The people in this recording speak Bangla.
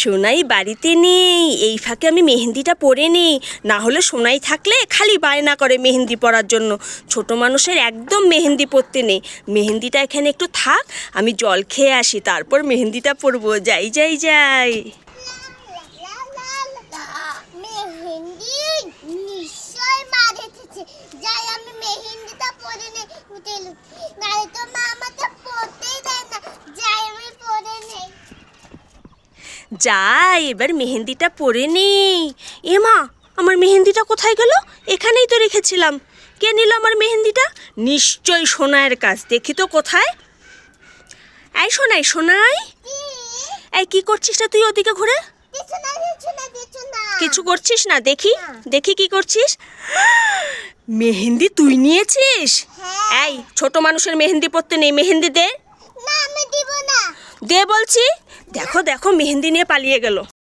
সোনাই বাড়িতে নেই, এই ফাঁকে আমি মেহেন্দিটা পরে নিই। না হলে সোনাই থাকলে খালি বায়না করে মেহেন্দি পরার জন্য। ছোট মানুষের একদম মেহেন্দি পরতে নেই। মেহেন্দিটা এখানে একটু থাক, আমি জল খেয়ে আসি, তারপর মেহেন্দিটা পরবো। যাই যাই যাই। মেহেন্দি নিশ্চয় মা রেখেছে, যাই আমি মেহেন্দিটা পরে নেই, নাহলে তো মা আমাকে পরতেই দেয় না। যাই আমি পরে নেই। যাই এবার মেহেন্দিটা পরে নেই। মা, আমার মেহেন্দিটা কোথায় গেল? এখানেই তো রেখেছিলাম। কে নিল আমার মেহেন্দিটা? নিশ্চয়ই সোনাইয়ের কাজ। দেখি তো কোথায়। এই সোনাই, সোনাই, এই কি করছিস রে তুই ওদিকে ঘুরে? কিছু করছিস না? দেখি দেখি কি করছিস। মেহেন্দি তুই নিয়েছিস? এই ছোট মানুষের মেহেন্দি পরতে নেই, মেহেন্দি দে। না আমি দিব না। দে বলছি। দেখো দেখো, মেহেন্দি নিয়ে পালিয়ে গেল।